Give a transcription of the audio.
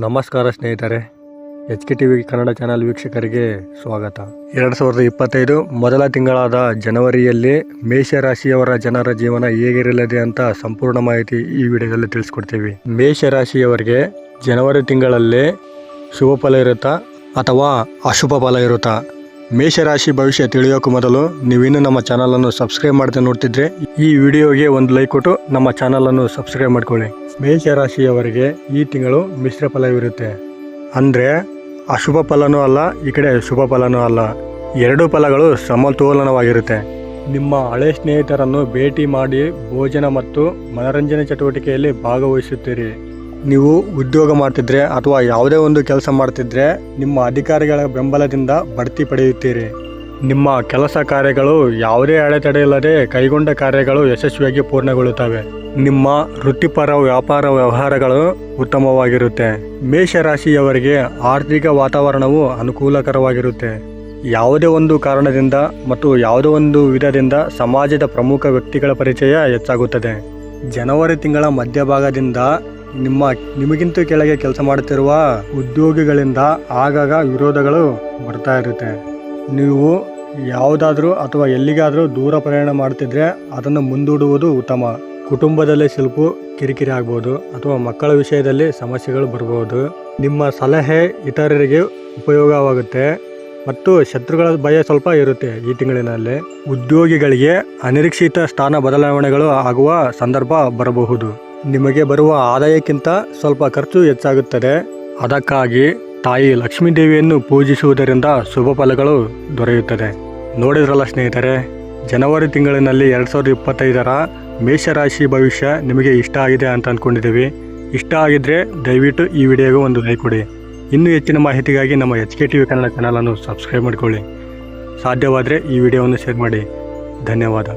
ನಮಸ್ಕಾರ ಸ್ನೇಹಿತರೆ, HK TV Kannada channel ವೀಕ್ಷಕರಿಗೆ ಸ್ವಾಗತ. 2025 ಮೊದಲ ತಿಂಗಳಾದ ಜನವರಿಯಲ್ಲಿ ಮೇಷರಾಶಿಯವರ ಜನರ ಜೀವನ ಹೇಗಿರಲಿದೆ ಅಂತ ಸಂಪೂರ್ಣ ಮಾಹಿತಿ ಈ ವಿಡಿಯೋದಲ್ಲಿ ತಿಳಿಸ್ಕೊಡ್ತೀವಿ. ಮೇಷರಾಶಿಯವರಿಗೆ ಜನವರಿ ತಿಂಗಳಲ್ಲಿ ಶುಭ ಫಲ ಇರುತ್ತಾ ಅಥವಾ ಅಶುಭ ಫಲ ಇರುತ್ತಾ? ಮೇಷರಾಶಿ ಭವಿಷ್ಯ ತಿಳಿಯೋಕೆ ಮೊದಲು ನೀವಿನ್ನೂ ನಮ್ಮ ಚಾನಲನ್ನು ಸಬ್ಸ್ಕ್ರೈಬ್ ಮಾಡದೆ ನೋಡ್ತಿದ್ರೆ ಈ ವಿಡಿಯೋಗೆ ಒಂದು ಲೈಕ್ ಕೊಟ್ಟು ನಮ್ಮ ಚಾನಲನ್ನು ಸಬ್ಸ್ಕ್ರೈಬ್ ಮಾಡ್ಕೊಳ್ಳಿ. ಮೇಷರಾಶಿಯವರಿಗೆ ಈ ತಿಂಗಳು ಮಿಶ್ರ ಫಲವಿರುತ್ತೆ. ಅಂದರೆ ಅಶುಭ ಫಲನೂ ಅಲ್ಲ, ಈ ಕಡೆ ಶುಭ ಫಲನೂ ಅಲ್ಲ, ಎರಡೂ ಫಲಗಳು ಸಮತೋಲನವಾಗಿರುತ್ತೆ. ನಿಮ್ಮ ಹಳೆ ಸ್ನೇಹಿತರನ್ನು ಭೇಟಿ ಮಾಡಿ ಭೋಜನ ಮತ್ತು ಮನರಂಜನೆ ಚಟುವಟಿಕೆಯಲ್ಲಿ ಭಾಗವಹಿಸುತ್ತೀರಿ. ನೀವು ಉದ್ಯೋಗ ಮಾಡ್ತಿದ್ರೆ ಅಥವಾ ಯಾವುದೇ ಒಂದು ಕೆಲಸ ಮಾಡ್ತಿದ್ರೆ ನಿಮ್ಮ ಅಧಿಕಾರಿಗಳ ಬೆಂಬಲದಿಂದ ಬಡ್ತಿ ಪಡೆಯುತ್ತೀರಿ. ನಿಮ್ಮ ಕೆಲಸ ಕಾರ್ಯಗಳು ಯಾವುದೇ ಅಡೆತಡೆ ಇಲ್ಲದೆ ಕೈಗೊಂಡ ಕಾರ್ಯಗಳು ಯಶಸ್ವಿಯಾಗಿ ಪೂರ್ಣಗೊಳ್ಳುತ್ತವೆ. ನಿಮ್ಮ ವೃತ್ತಿಪರ ವ್ಯಾಪಾರ ವ್ಯವಹಾರಗಳು ಉತ್ತಮವಾಗಿರುತ್ತೆ. ಮೇಷರಾಶಿಯವರಿಗೆ ಆರ್ಥಿಕ ವಾತಾವರಣವು ಅನುಕೂಲಕರವಾಗಿರುತ್ತೆ. ಯಾವುದೇ ಒಂದು ಕಾರಣದಿಂದ ಮತ್ತು ಯಾವುದೇ ಒಂದು ವಿಧದಿಂದ ಸಮಾಜದ ಪ್ರಮುಖ ವ್ಯಕ್ತಿಗಳ ಪರಿಚಯ ಹೆಚ್ಚಾಗುತ್ತದೆ. ಜನವರಿ ತಿಂಗಳ ಮಧ್ಯಭಾಗದಿಂದ ನಿಮಗಿಂತ ಕೆಳಗೆ ಕೆಲಸ ಮಾಡುತ್ತಿರುವ ಉದ್ಯೋಗಿಗಳಿಂದ ಆಗಾಗ ವಿರೋಧಗಳು ಬರ್ತಾ ಇರುತ್ತೆ. ನೀವು ಯಾವುದಾದ್ರೂ ಅಥವಾ ಎಲ್ಲಿಗಾದರೂ ದೂರ ಪ್ರಯಾಣ ಮಾಡ್ತಿದ್ರೆ ಅದನ್ನು ಮುಂದೂಡುವುದು ಉತ್ತಮ. ಕುಟುಂಬದಲ್ಲಿ ಸ್ವಲ್ಪ ಕಿರಿಕಿರಿ ಆಗ್ಬೋದು ಅಥವಾ ಮಕ್ಕಳ ವಿಷಯದಲ್ಲಿ ಸಮಸ್ಯೆಗಳು ಬರ್ಬೋದು. ನಿಮ್ಮ ಸಲಹೆ ಇತರರಿಗೆ ಉಪಯೋಗವಾಗುತ್ತೆ ಮತ್ತು ಶತ್ರುಗಳ ಭಯ ಸ್ವಲ್ಪ ಇರುತ್ತೆ. ಈ ತಿಂಗಳಿನಲ್ಲಿ ಉದ್ಯೋಗಿಗಳಿಗೆ ಅನಿರೀಕ್ಷಿತ ಸ್ಥಾನ ಬದಲಾವಣೆಗಳು ಆಗುವ ಸಂದರ್ಭ ಬರಬಹುದು. ನಿಮಗೆ ಬರುವ ಆದಾಯಕ್ಕಿಂತ ಸ್ವಲ್ಪ ಖರ್ಚು ಹೆಚ್ಚಾಗುತ್ತದೆ. ಅದಕ್ಕಾಗಿ ತಾಯಿ ಲಕ್ಷ್ಮೀ ದೇವಿಯನ್ನು ಪೂಜಿಸುವುದರಿಂದ ಶುಭ ಫಲಗಳು ದೊರೆಯುತ್ತದೆ. ನೋಡಿದ್ರಲ್ಲ ಸ್ನೇಹಿತರೆ, ಜನವರಿ ತಿಂಗಳಿನಲ್ಲಿ 2025ರ ಮೇಷರಾಶಿ ಭವಿಷ್ಯ ನಿಮಗೆ ಇಷ್ಟ ಆಗಿದೆ ಅಂತ ಅಂದ್ಕೊಂಡಿದ್ದೀವಿ. ಇಷ್ಟ ಆಗಿದ್ರೆ ದಯವಿಟ್ಟು ಈ ವಿಡಿಯೋಗೆ ಒಂದು ಲೈಕ್ ಕೊಡಿ. ಇನ್ನೂ ಹೆಚ್ಚಿನ ಮಾಹಿತಿಗಾಗಿ ನಮ್ಮ HK TV ಕನ್ನಡ ಚಾನಲನ್ನು ಸಬ್ಸ್ಕ್ರೈಬ್ ಮಾಡಿಕೊಳ್ಳಿ. ಸಾಧ್ಯವಾದರೆ ಈ ವಿಡಿಯೋವನ್ನು ಶೇರ್ ಮಾಡಿ. ಧನ್ಯವಾದ.